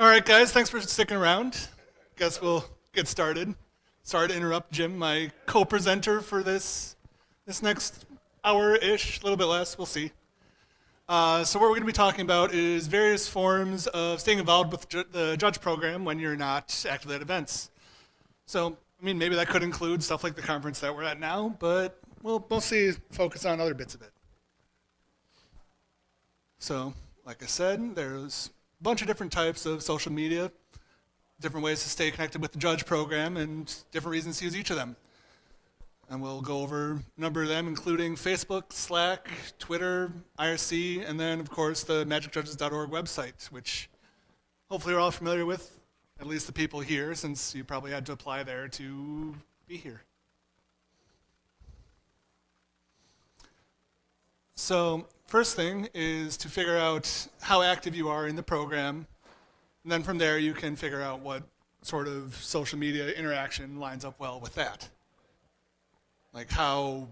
All right, guys, thanks for sticking around. Guess we'll get started. Sorry to interrupt Jim, my co-presenter for this next hour-ish, a little bit less, we'll see. So what we're going to be talking about is various forms of staying involved with the judge program when you're not actively at events. So, maybe that could include stuff like the conference that we're at now, but we'll mostly focus on other bits of it. So, like I said, there's a bunch of different types of social media, different ways to stay connected with the judge program, and different reasons to use each of them. And we'll go over a number of them, including Facebook, Slack, Twitter, IRC, and then, of course, the magicjudges.org website, which hopefully you're all familiar with, at least the people here, since you probably had to apply there to be here. So, first thing is to figure out how active you are in the program, and then from there you can figure out what sort of social media interaction lines up well with that. Like how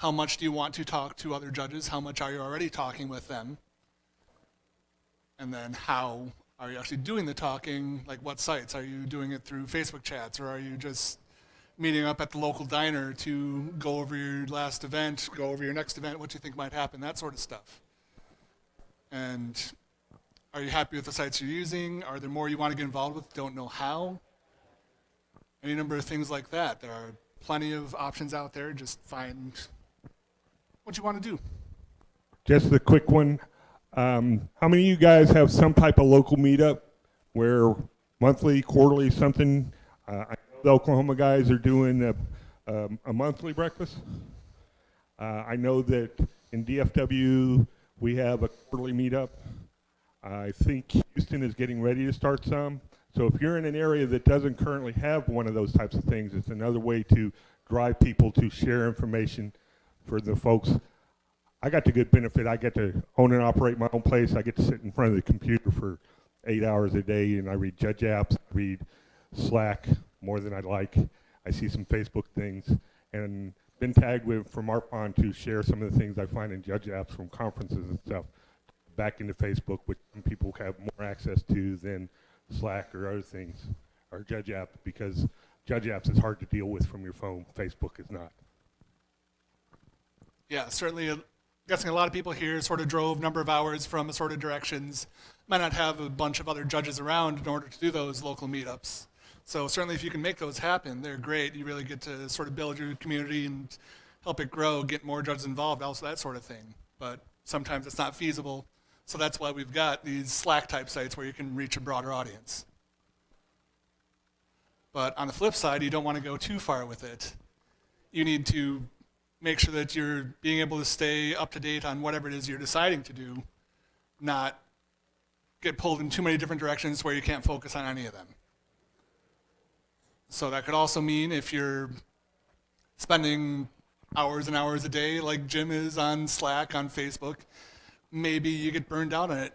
much do you want to talk to other judges? How much are you already talking with them? And then how are you actually doing the talking? Like what sites? Are you doing it through Facebook chats, or are you just meeting up at the local diner to go over your last event, go over your next event, what you think might happen, that sort of stuff? And are you happy with the sites you're using? Are there more you want to get involved with, don't know how? Any number of things like that. There are plenty of options out there. Just find what you want to do. Just a quick one. How many of you guys have some type of local meetup where monthly, quarterly, something? I know the Oklahoma guys are doing a monthly breakfast. I know that in DFW we have a quarterly meetup. I think Houston is getting ready to start some. So if you're in an area that doesn't currently have one of those types of things, it's another way to drive people to share information for the folks. I got the good benefit. I get to own and operate my own place. I get to sit in front of the computer for 8 hours a day, and I read judge apps, I read Slack more than I'd like. I see some Facebook things, and been tagged with from ARPON to share some of the things I find in judge apps from conferences and stuff back into Facebook, which some people have more access to than Slack or other things, or judge app, because judge apps is hard to deal with from your phone. Facebook is not. Yeah, certainly. Guessing a lot of people here sort of drove a number of hours from assorted directions, might not have a bunch of other judges around in order to do those local meetups. So certainly if you can make those happen, they're great. You really get to sort of build your community and help it grow, get more judges involved, also that sort of thing. But sometimes it's not feasible. So that's why we've got these Slack type sites where you can reach a broader audience. But on the flip side, you don't want to go too far with it. You need to make sure that you're being able to stay up to date on whatever it is you're deciding to do, not get pulled in too many different directions where you can't focus on any of them. So that could also mean if you're spending hours and hours a day like Jim is on Slack, on Facebook, maybe you get burned out on it.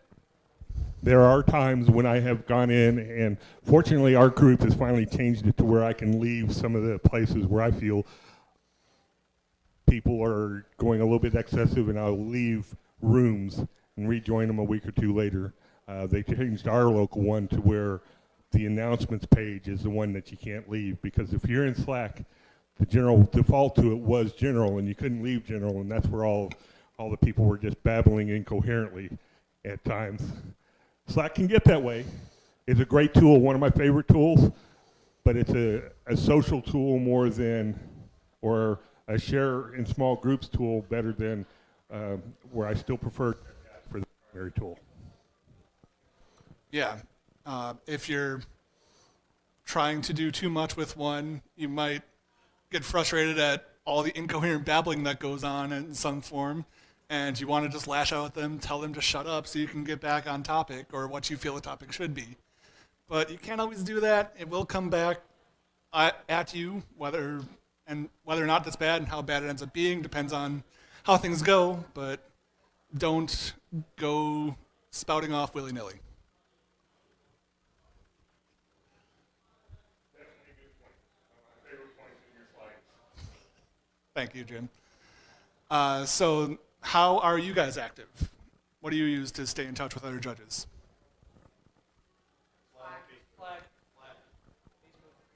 There are times when I have gone in, and fortunately our group has finally changed it to where I can leave some of the places where I feel people are going a little bit excessive, and I'll leave rooms and rejoin them a week or two later. They changed our local one to where the announcements page is the one that you can't leave, because if you're in Slack, the general default to it was general, and you couldn't leave general, and that's where all the people were just babbling incoherently at times. Slack can get that way. It's a great tool, one of my favorite tools, but it's a social tool more than, or a share in small groups tool better than where I still prefer for the primary tool. Yeah, if you're trying to do too much with one, you might get frustrated at all the incoherent babbling that goes on in some form, and you want to just lash out at them, tell them to shut up so you can get back on topic or what you feel the topic should be. But you can't always do that. It will come back at you, whether or not that's bad and how bad it ends up being depends on how things go, but don't go spouting off willy-nilly. Thank you, Jim. So how are you guys active? What do you use to stay in touch with other judges?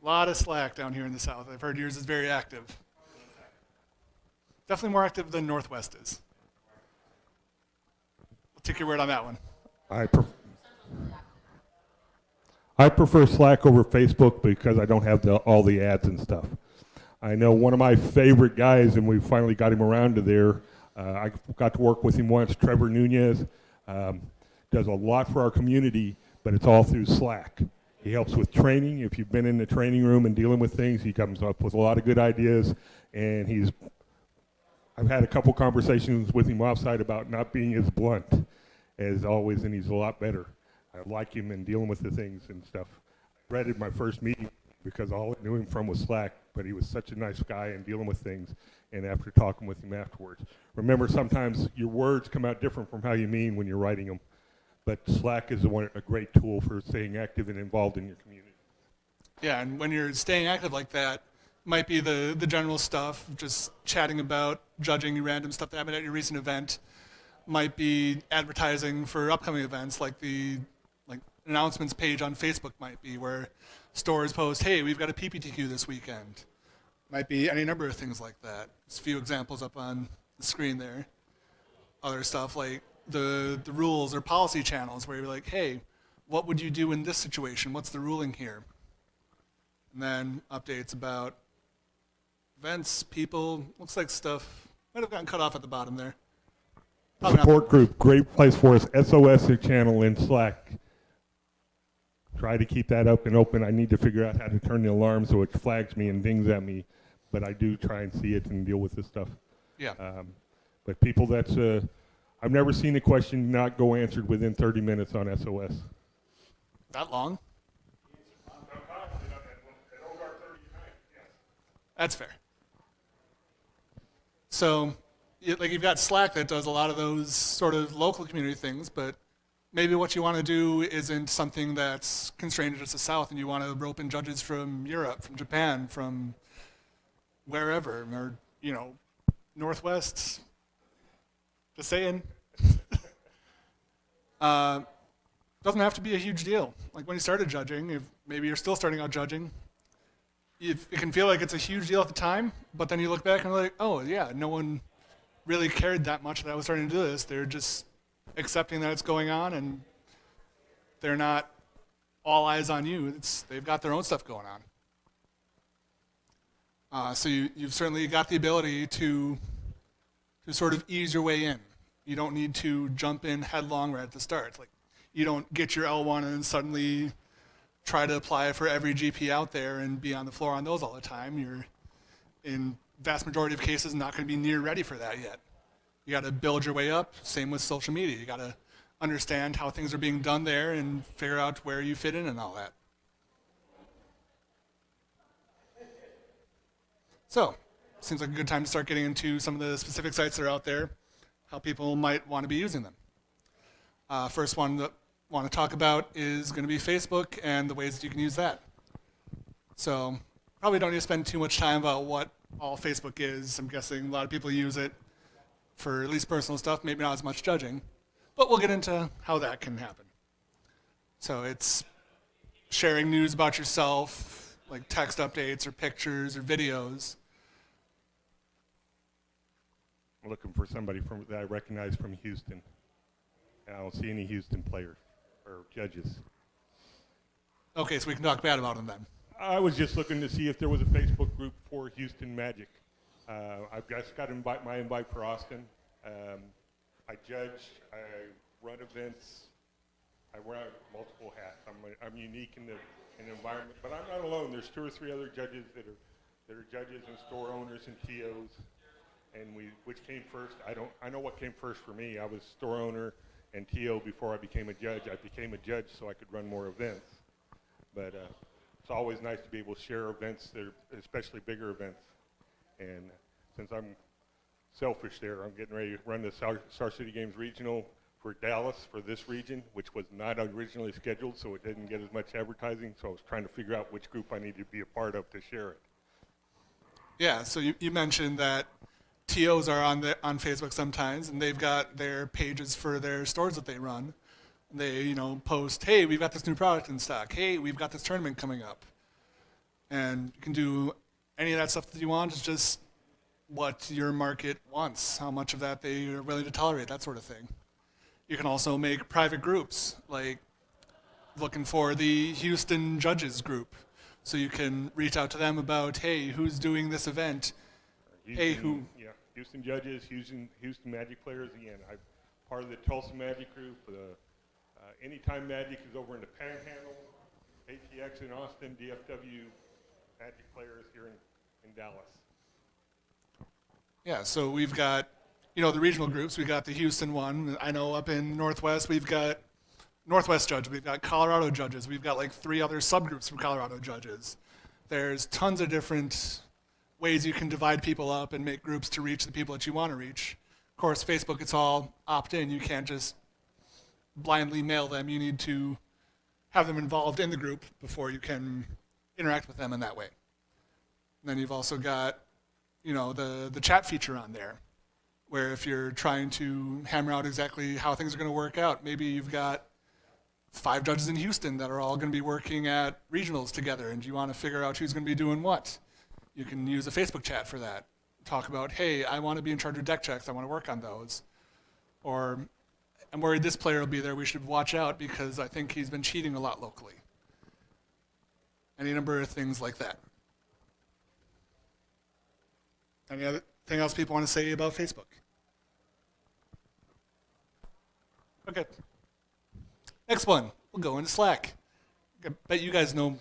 A lot of Slack down here in the South. I've heard yours is very active. Definitely more active than Northwest is. I'll take your word on that one. I, pre- I prefer Slack over Facebook because I don't have all the ads and stuff. I know one of my favorite guys, and we finally got him around to there. I got to work with him once, Trevor Nunez. Does a lot for our community, but it's all through Slack. He helps with training. If you've been in the training room and dealing with things, he comes up with a lot of good ideas, and I've had a couple conversations with him offside about not being as blunt as always, and he's a lot better. I like him in dealing with the things and stuff. I dreaded my first meeting because all I knew him from was Slack, but he was such a nice guy in dealing with things, and after talking with him afterwards. Remember, sometimes your words come out different from how you mean when you're writing them, but Slack is a great tool for staying active and involved in your community. Yeah, and when you're staying active like that, might be the general stuff, just chatting about, judging random stuff that happened at your recent event. Might be advertising for upcoming events, like the announcements page on Facebook might be, where stores post, hey, we've got a PPTQ this weekend. Might be any number of things like that. There's a few examples up on the screen there. Other stuff like the rules or policy channels where you're like, hey, what would you do in this situation? What's the ruling here? And then updates about events, people, looks like stuff might have gotten cut off at the bottom there. Probably not. Support group, great place for us. SOS channel in Slack. Try to keep that up and open. I need to figure out how to turn the alarm so it flags me and dings at me, but I do try and see it and deal with this stuff. Yeah. But people I've never seen a question not go answered within 30 minutes on SOS. That long? That's fair. So, you've got Slack that does a lot of those sort of local community things, but maybe what you want to do isn't something that's constrained to just the South, and you want to rope in judges from Europe, from Japan, from wherever, or Northwest. Just saying. Doesn't have to be a huge deal. Like when you started judging, if maybe you're still starting out judging, it can feel like it's a huge deal at the time, but then you look back and you're like, oh yeah, no one really cared that much that I was starting to do this. They're just accepting that it's going on, and they're not all eyes on you. They've got their own stuff going on. So you've certainly got the ability to sort of ease your way in. You don't need to jump in headlong right at the start. It's like you don't get your L1 and then suddenly try to apply for every GP out there and be on the floor on those all the time. You're, in vast majority of cases, not going to be near ready for that yet. You got to build your way up. Same with social media. You got to understand how things are being done there and figure out where you fit in and all that. So, seems like a good time to start getting into some of the specific sites that are out there, how people might want to be using them. First one that I want to talk about is going to be Facebook and the ways that you can use that. So, probably don't need to spend too much time about what all Facebook is. I'm guessing a lot of people use it for at least personal stuff, maybe not as much judging, but we'll get into how that can happen. So it's sharing news about yourself, like text updates or pictures or videos. I'm looking for somebody that I recognize from Houston. I don't see any Houston players or judges. Okay, so we can talk bad about them then. I was just looking to see if there was a Facebook group for Houston Magic. I've just got my invite for Austin. I judge, I run events, I wear multiple hats. I'm unique in the environment, but I'm not alone. There's 2 or 3 other judges that are judges and store owners and TOs. And which came first? I know what came first for me. I was store owner and TO before I became a judge. I became a judge so I could run more events. But it's always nice to be able to share events, especially bigger events. And since I'm selfish there, I'm getting ready to run the Star City Games Regional for Dallas for this region, which was not originally scheduled, so it didn't get as much advertising. So I was trying to figure out which group I needed to be a part of to share it. Yeah, so you mentioned that TOs are on Facebook sometimes, and they've got their pages for their stores that they run. They, post, hey, we've got this new product in stock. Hey, we've got this tournament coming up. And you can do any of that stuff that you want. It's just what your market wants, how much of that they are willing to tolerate, that sort of thing. You can also make private groups, like looking for the Houston judges group. So you can reach out to them about, hey, who's doing this event? Hey, who? Yeah, Houston judges, Houston Magic players. Again, I'm part of the Tulsa Magic group. Anytime Magic is over in the Panhandle, ATX in Austin, DFW Magic players here in Dallas. Yeah, so we've got, the regional groups. We've got the Houston one. I know up in Northwest, we've got Northwest judges. We've got Colorado judges. We've got like 3 other subgroups from Colorado judges. There's tons of different ways you can divide people up and make groups to reach the people that you want to reach. Of course, Facebook, it's all opt-in. You can't just blindly mail them. You need to have them involved in the group before you can interact with them in that way. And then you've also got, the chat feature on there, where if you're trying to hammer out exactly how things are going to work out, maybe you've got 5 judges in Houston that are all going to be working at regionals together, and you want to figure out who's going to be doing what. You can use a Facebook chat for that. Talk about, hey, I want to be in charge of deck checks. I want to work on those. Or, I'm worried this player will be there. We should watch out because I think he's been cheating a lot locally. Any number of things like that. Any other thing else people want to say about Facebook? Okay. Next one. We'll go into Slack. I bet you guys know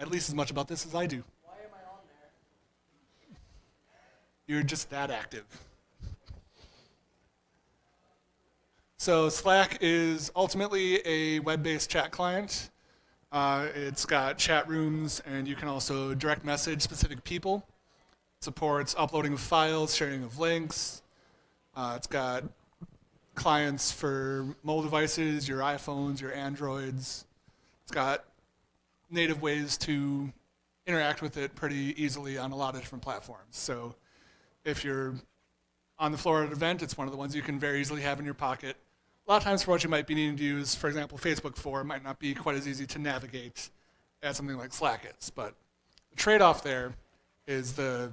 at least as much about this as I do. Why am I on there? You're just that active. So Slack is ultimately a web-based chat client. It's got chat rooms, and you can also direct message specific people. It supports uploading of files, sharing of links. It's got clients for mobile devices, your iPhones, your Androids. It's got native ways to interact with it pretty easily on a lot of different platforms. So if you're on the floor at an event, it's one of the ones you can very easily have in your pocket. A lot of times for what you might be needing to use, for example, Facebook for, it might not be quite as easy to navigate as something like Slack is. But the trade-off there is the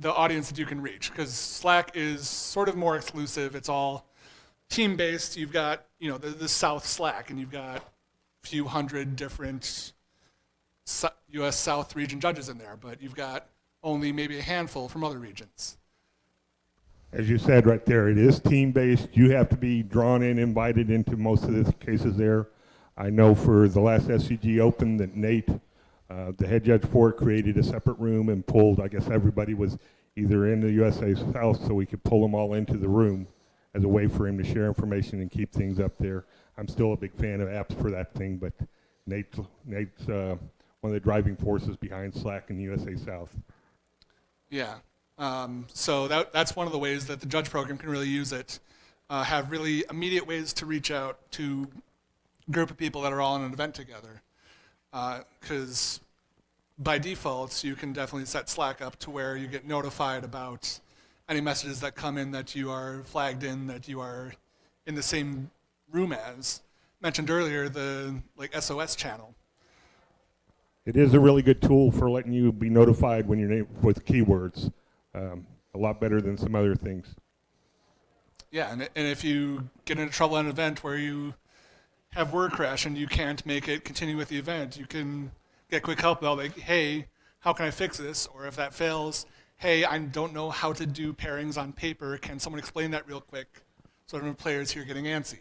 audience that you can reach, because Slack is sort of more exclusive. It's all team-based. You've got, the South Slack, and you've got a few hundred different U.S. South region judges in there, but you've got only maybe a handful from other regions. As you said right there, it is team-based. You have to be drawn in, invited into most of the cases there. I know for the last SCG Open that Nate, the head judge for it, created a separate room and pulled, I guess everybody was either in the USA South, so we could pull them all into the room as a way for him to share information and keep things up there. I'm still a big fan of apps for that thing, but Nate's one of the driving forces behind Slack in the USA South. Yeah. So that's one of the ways that the judge program can really use it. Have really immediate ways to reach out to a group of people that are all in an event together. Because by default, you can definitely set Slack up to where you get notified about any messages that come in that you are flagged in, that you are in the same room as. Mentioned earlier, the SOS channel. It is a really good tool for letting you be notified when you're with keywords. A lot better than some other things. Yeah, and if you get into trouble at an event where you have word crash and you can't make it continue with the event, you can get quick help about hey, how can I fix this? Or if that fails, hey, I don't know how to do pairings on paper. Can someone explain that real quick? So I don't have players here getting antsy.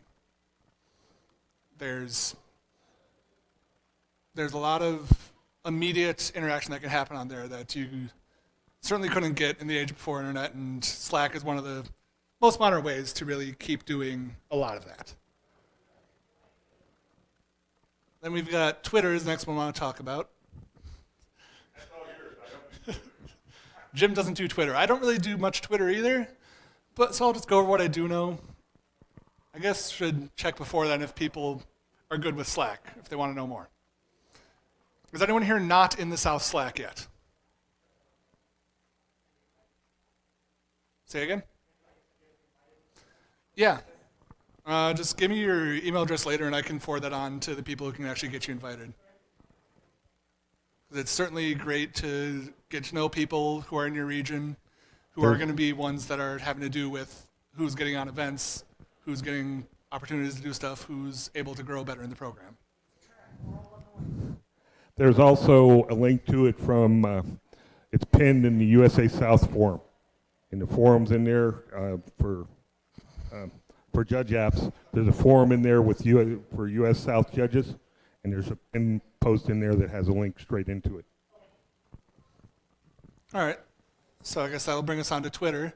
There's a lot of immediate interaction that can happen on there that you certainly couldn't get in the age before internet, and Slack is one of the most modern ways to really keep doing a lot of that. Then we've got Twitter is the next one I want to talk about. That's all yours. Jim doesn't do Twitter. I don't really do much Twitter either, so I'll just go over what I do know. I guess should check before then if people are good with Slack, if they want to know more. Is anyone here not in the South Slack yet? Say again? Yeah. Just give me your email address later, and I can forward that on to the people who can actually get you invited. It's certainly great to get to know people who are in your region, who are going to be ones that are having to do with who's getting on events, who's getting opportunities to do stuff, who's able to grow better in the program. There's also a link to it from, it's pinned in the USA South forum. In the forums in there for judge apps, there's a forum in there with for US South judges, and there's a pinned post in there that has a link straight into it. All right. So I guess that'll bring us on to Twitter,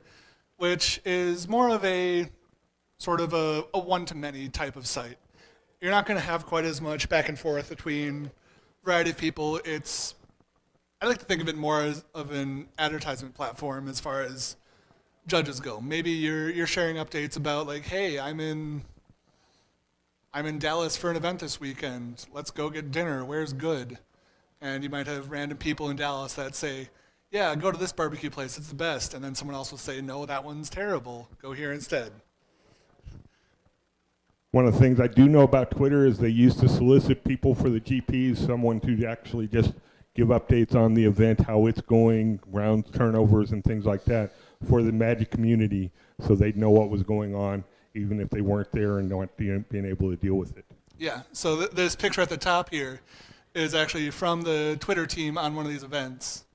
which is more of a sort of a one-to-many type of site. You're not going to have quite as much back and forth between a variety of people. I like to think of it more as of an advertisement platform as far as judges go. Maybe you're sharing updates about like, hey, I'm in Dallas for an event this weekend. Let's go get dinner. Where's good? And you might have random people in Dallas that say, yeah, go to this barbecue place. It's the best. And then someone else will say, no, that one's terrible. Go here instead. One of the things I do know about Twitter is they used to solicit people for the GPs, someone to actually just give updates on the event, how it's going, rounds, turnovers, and things like that for the Magic community, so they'd know what was going on, even if they weren't there and not being able to deal with it. Yeah, so this picture at the top here is actually from the Twitter team on one of these events.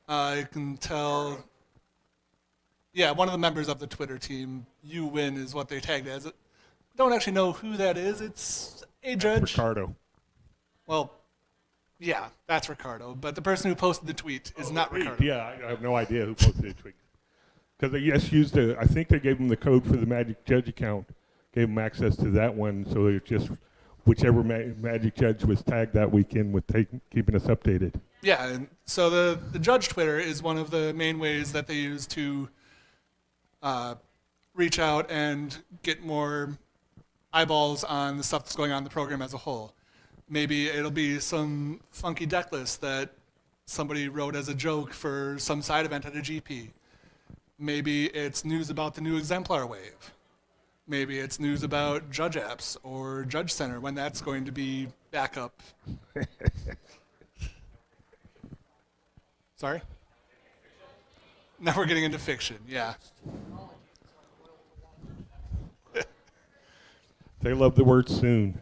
You can tell, yeah, one of the members of the Twitter team, you win is what they tagged as. Don't actually know who that is. It's a judge. Ricardo. Well, yeah, that's Ricardo. But the person who posted the tweet is not Ricardo. Yeah, I have no idea who posted the tweet. Because they just used I think they gave them the code for the Magic Judge account, gave them access to that one, so it's just whichever Magic Judge was tagged that weekend with keeping us updated. Yeah, and so the judge Twitter is one of the main ways that they use to reach out and get more eyeballs on the stuff that's going on in the program as a whole. Maybe it'll be some funky deck list that somebody wrote as a joke for some side event at a GP. Maybe it's news about the new exemplar wave. Maybe it's news about judge apps or judge center when that's going to be back up. Sorry? Now we're getting into fiction, yeah. They love the word soon.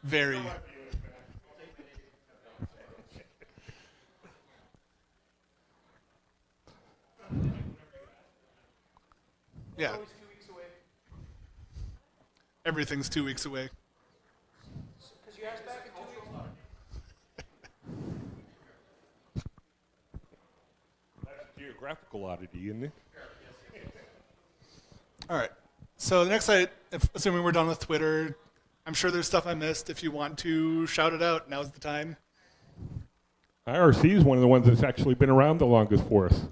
Very. Yeah. Everything's 2 weeks away. That's a geographical oddity, isn't it? All right. So the next site, assuming we're done with Twitter, I'm sure there's stuff I missed. If you want to shout it out, now's the time. IRC is one of the ones that's actually been around the longest for us.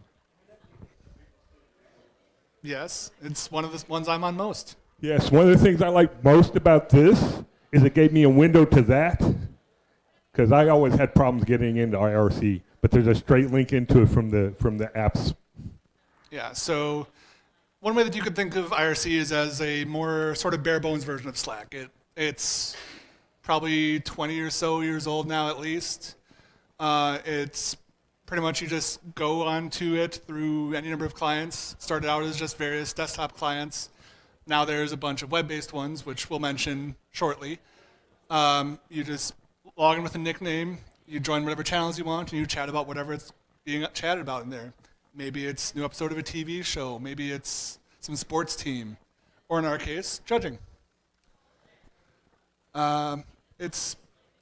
Yes, it's one of the ones I'm on most. Yes, one of the things I like most about this is it gave me a window to that, because I always had problems getting into IRC, but there's a straight link into it from the apps. Yeah, so one way that you could think of IRC is as a more sort of bare bones version of Slack. It's probably 20 or so years old now at least. It's pretty much you just go onto it through any number of clients. Started out as just various desktop clients. Now there's a bunch of web-based ones, which we'll mention shortly. You just log in with a nickname, you join whatever channels you want, and you chat about whatever it's being chatted about in there. Maybe it's a new episode of a TV show, maybe it's some sports team, or in our case, judging. It's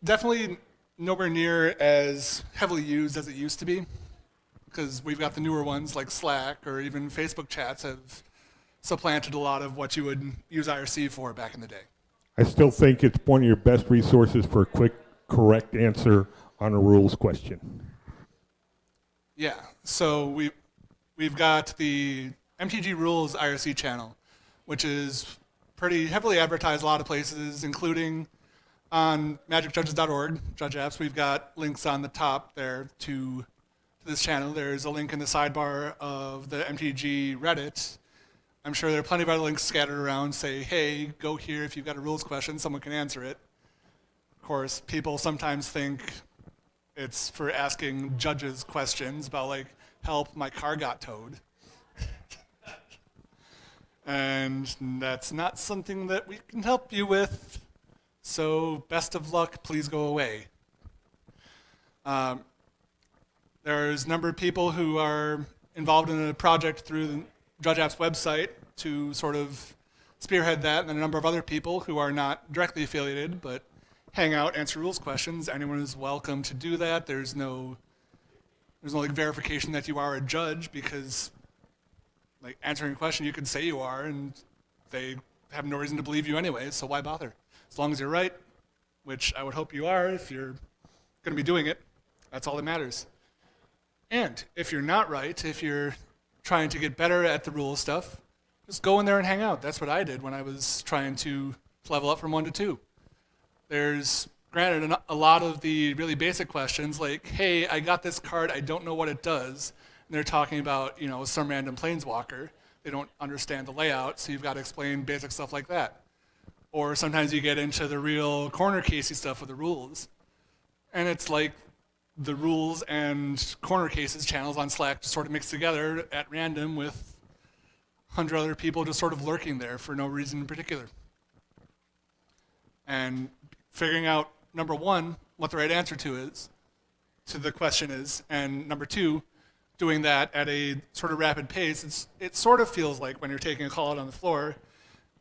definitely nowhere near as heavily used as it used to be, because we've got the newer ones like Slack or even Facebook chats have supplanted a lot of what you would use IRC for back in the day. I still think it's one of your best resources for a quick, correct answer on a rules question. Yeah, so we've got the MTG Rules IRC channel, which is pretty heavily advertised a lot of places, including on magicjudges.org, Judge Apps. We've got links on the top there to this channel, there's a link in the sidebar of the MTG Reddit. I'm sure there are plenty of other links scattered around. Say, hey, go here if you've got a rules question, someone can answer it. Of course, people sometimes think it's for asking judges questions about, like, help, my car got towed. And that's not something that we can help you with. So best of luck, please go away. There's a number of people who are involved in a project through the Judge App's website to sort of spearhead that, and then a number of other people who are not directly affiliated but hang out, answer rules questions. Anyone is welcome to do that. There's no like verification that you are a judge, because like answering a question you can say you are and they have no reason to believe you anyway, so why bother? As long as you're right, which I would hope you are if you're going to be doing it, that's all that matters. And if you're not right, if you're trying to get better at the rules stuff, just go in there and hang out. That's what I did when I was trying to level up from 1 to 2. There's, granted, a lot of the really basic questions like, hey, I got this card, I don't know what it does. And they're talking about, some random planeswalker. They don't understand the layout, so you've got to explain basic stuff like that. Or sometimes you get into the real corner casey stuff with the rules. And it's like the rules and corner cases channels on Slack just sort of mixed together at random with 100 other people just sort of lurking there for no reason in particular. And figuring out, number one, what the right answer to the question is, and number two, doing that at a sort of rapid pace. It sort of feels like when you're taking a call out on the floor,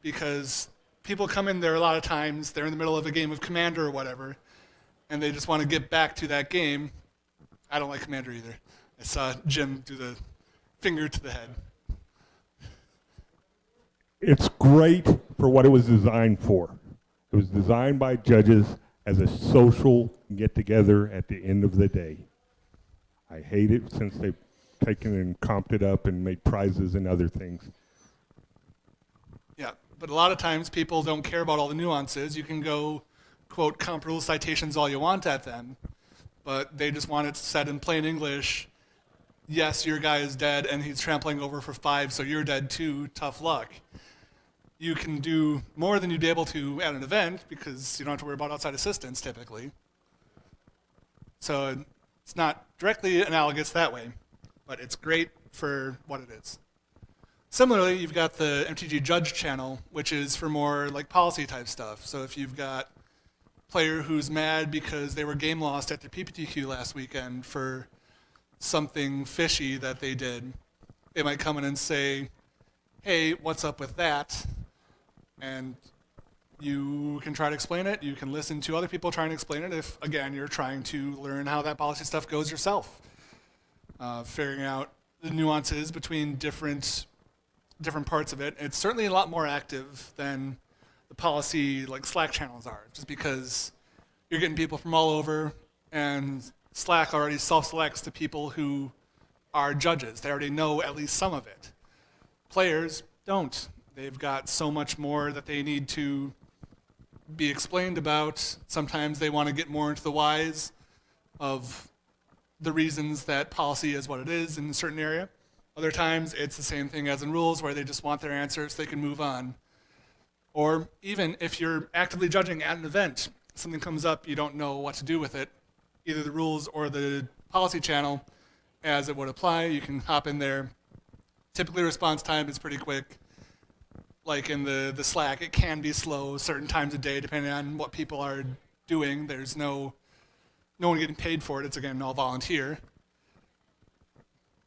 because people come in there a lot of times, they're in the middle of a game of Commander or whatever, and they just want to get back to that game. I don't like Commander either. I saw Jim do the finger to the head. It's great for what it was designed for. It was designed by judges as a social get-together at the end of the day. I hate it since they've taken and comped it up and made prizes and other things. Yeah, but a lot of times people don't care about all the nuances. You can go, quote, comp rule citations all you want at them, but they just want it said in plain English, yes, your guy is dead and he's trampling over for 5, so you're dead too, tough luck. You can do more than you'd be able to at an event because you don't have to worry about outside assistance typically. So it's not directly analogous that way, but it's great for what it is. Similarly, you've got the MTG Judge channel, which is for more like policy type stuff. So if you've got a player who's mad because they were game lost at their PPTQ last weekend for something fishy that they did, they might come in and say, hey, what's up with that? And you can try to explain it. You can listen to other people trying to explain it if, again, you're trying to learn how that policy stuff goes yourself. Figuring out the nuances between different parts of it. It's certainly a lot more active than the policy like Slack channels are, just because you're getting people from all over, and Slack already self-selects the people who are judges. They already know at least some of it. Players don't. They've got so much more that they need to be explained about. Sometimes they want to get more into the whys of the reasons that policy is what it is in a certain area. Other times it's the same thing as in rules, where they just want their answer so they can move on. Or even if you're actively judging at an event, something comes up, you don't know what to do with it, either the rules or the policy channel as it would apply, you can hop in there. Typically response time is pretty quick. Like in the Slack, it can be slow certain times of day depending on what people are doing. There's no one getting paid for it. It's, again, all volunteer.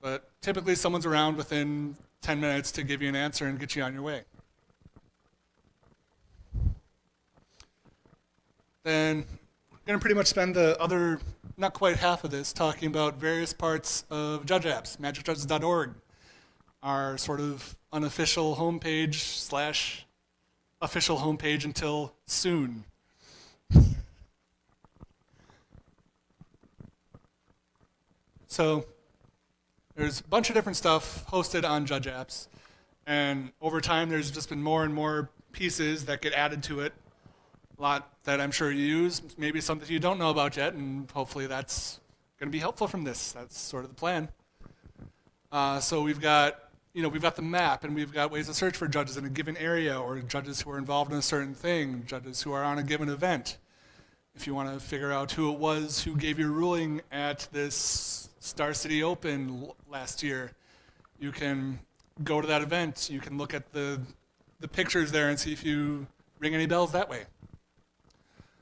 But typically someone's around within 10 minutes to give you an answer and get you on your way. Then we're going to pretty much spend the other, not quite half of this, talking about various parts of Judge Apps, magicjudges.org, our sort of unofficial homepage / official homepage until soon. So there's a bunch of different stuff hosted on Judge Apps, and over time there's just been more and more pieces that get added to it. A lot that I'm sure you use, maybe something you don't know about yet, and hopefully that's going to be helpful from this. That's sort of the plan. So we've got the map, and we've got ways to search for judges in a given area, or judges who are involved in a certain thing, judges who are on a given event. If you want to figure out who it was who gave your ruling at this Star City Open last year, you can go to that event. You can look at the pictures there and see if you ring any bells that way.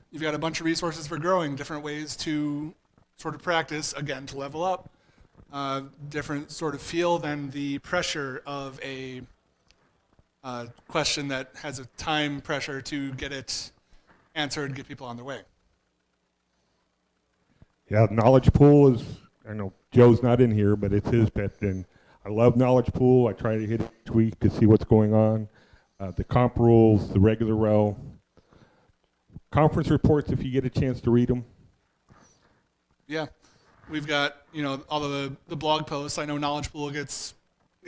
You've got a bunch of resources for growing, different ways to sort of practice, again, to level up. Different sort of feel than the pressure of a question that has a time pressure to get it answered, get people on their way. Yeah, knowledge pool is, I know Joe's not in here, but it's his pet, and I love knowledge pool. I try to hit it each week to see what's going on. The comp rules, the regular rel. Conference reports, if you get a chance to read them. Yeah, we've got, all of the blog posts. I know knowledge pool gets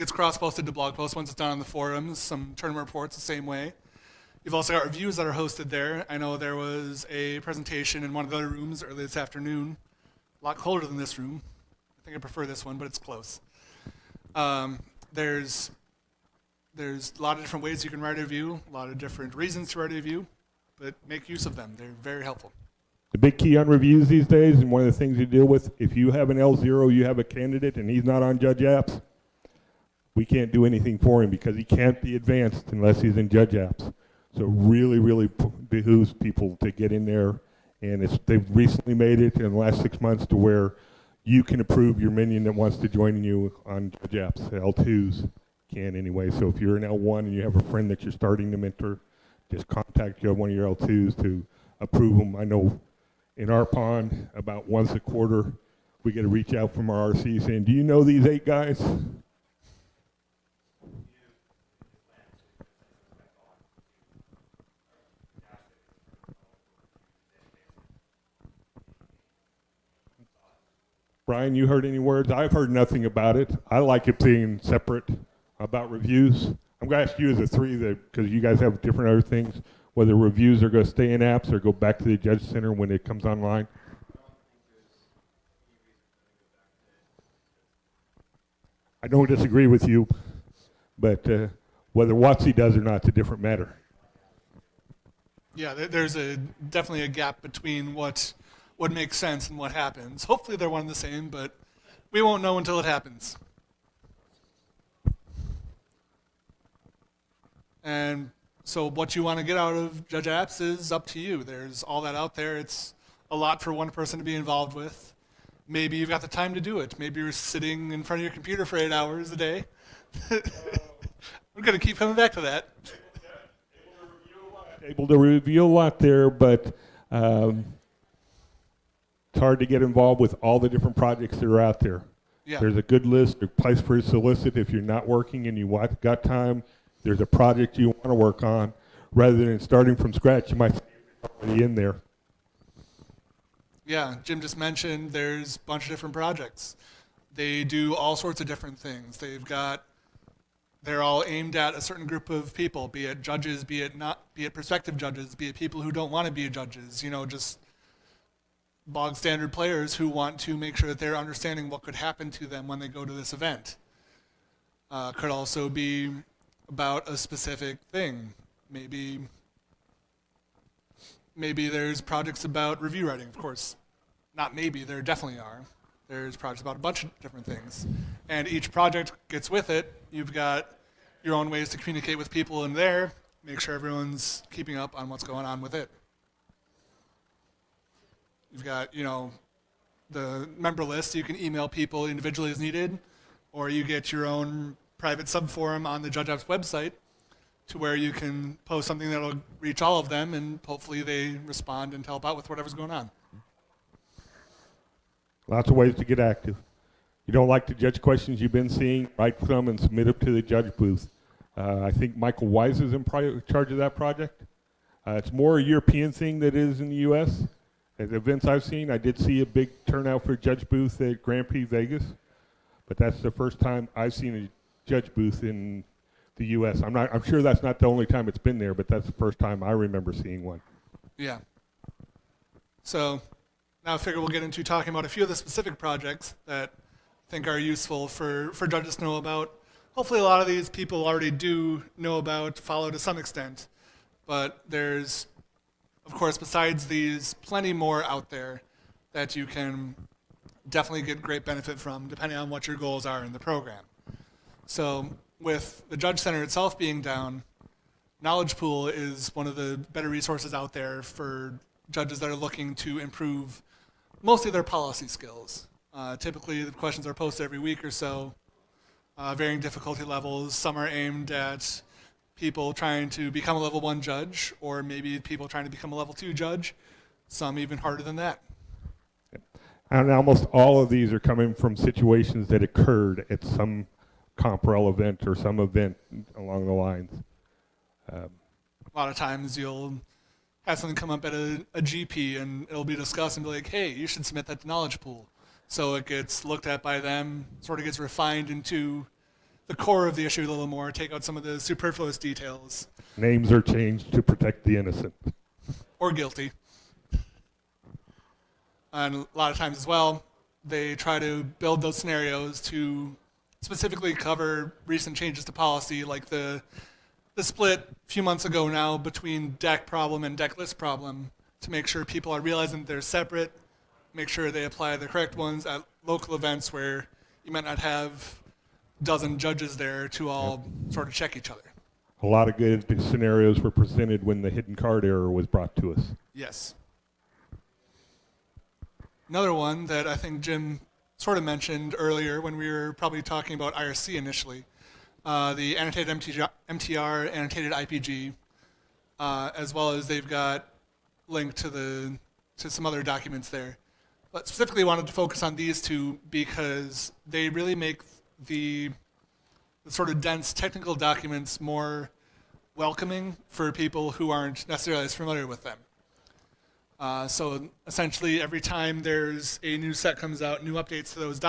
cross-posted to blog posts once it's done on the forums. Some tournament reports the same way. You've also got reviews that are hosted there. I know there was a presentation in one of the other rooms early this afternoon, a lot colder than this room. I think I prefer this one, but it's close. There's a lot of different ways you can write a review, a lot of different reasons to write a review, but make use of them. They're very helpful. The big key on reviews these days, and one of the things you deal with, if you have an L0, you have a candidate, and he's not on Judge Apps, we can't do anything for him because he can't be advanced unless he's in Judge Apps. So really, really behooves people to get in there, and they've recently made it in the last 6 months to where you can approve your minion that wants to join you on Judge Apps. L2s can anyway. So if you're an L1 and you have a friend that you're starting to mentor, just contact one of your L2s to approve them. I know in our pond, about once a quarter, we get a reach out from our RC saying, do you know these 8 guys? Brian, you heard any words? I've heard nothing about it. I like it being separate about reviews. I'm going to ask you as a 3, because you guys have different other things, whether reviews are going to stay in apps or go back to the Judge Center when it comes online. I don't disagree with you, but whether WotC does or not, it's a different matter. Yeah, there's definitely a gap between what makes sense and what happens. Hopefully they're one and the same, but we won't know until it happens. And so what you want to get out of Judge Apps is up to you. There's all that out there. It's a lot for one person to be involved with. Maybe you've got the time to do it. Maybe you're sitting in front of your computer for 8 hours a day. We're going to keep coming back to that. Able to review a lot there, but it's hard to get involved with all the different projects that are out there. Yeah. There's a good list, a place for you to solicit if you're not working and you got time. There's a project you want to work on. Rather than starting from scratch, you might be already in there. Yeah, Jim just mentioned there's a bunch of different projects. They do all sorts of different things. They're all aimed at a certain group of people, be it judges, be it prospective judges, be it people who don't want to be judges, just bog standard players who want to make sure that they're understanding what could happen to them when they go to this event. Could also be about a specific thing. Maybe there's projects about review writing, of course. Not maybe, there definitely are. There's projects about a bunch of different things. And each project gets with it. You've got your own ways to communicate with people in there, make sure everyone's keeping up on what's going on with it. You've got, the member list, so you can email people individually as needed, or you get your own private subforum on the Judge Apps website to where you can post something that'll reach all of them, and hopefully they respond and help out with whatever's going on. Lots of ways to get active. You don't like the judge questions you've been seeing, write some and submit them to the judge booth. I think Michael Wise is in charge of that project. It's more a European thing than it is in the U.S. At events I've seen, I did see a big turnout for judge booth at Grand Prix Vegas, but that's the first time I've seen a judge booth in the U.S. I'm sure that's not the only time it's been there, but that's the first time I remember seeing one. Yeah. So Now I figure we'll get into talking about a few of the specific projects that I think are useful for judges to know about. Hopefully a lot of these people already do know about, follow to some extent, but there's, of course, besides these, plenty more out there that you can definitely get great benefit from depending on what your goals are in the program. So with the Judge Center itself being down, Knowledge Pool is one of the better resources out there for judges that are looking to improve mostly their policy skills. Typically, the questions are posted every week or so, varying difficulty levels. Some are aimed at people trying to become a level 1 judge, or maybe people trying to become a level 2 judge. Some even harder than that. And almost all of these are coming from situations that occurred at some Comprel event or some event along the lines. A lot of times you'll have something come up at a GP and it'll be discussed and be like, hey, you should submit that to Knowledge Pool. So it gets looked at by them, sort of gets refined into the core of the issue a little more, take out some of the superfluous details. Names are changed to protect the innocent. Or guilty. And a lot of times as well, they try to build those scenarios to specifically cover recent changes to policy, like the split a few months ago now between deck problem and deck list problem, to make sure people are realizing that they're separate, make sure they apply the correct ones at local events where you might not have a dozen judges there to all sort of check each other. A lot of good scenarios were presented when the hidden card error was brought to us. Yes. Another one that I think Jim sort of mentioned earlier when we were probably talking about IRC initially, the annotated MTR, annotated IPG, as well as they've got linked to some other documents there. But specifically wanted to focus on these two because they really make the sort of dense technical documents more welcoming for people who aren't necessarily as familiar with them. So essentially every time there's a new set comes out, new updates to those documents,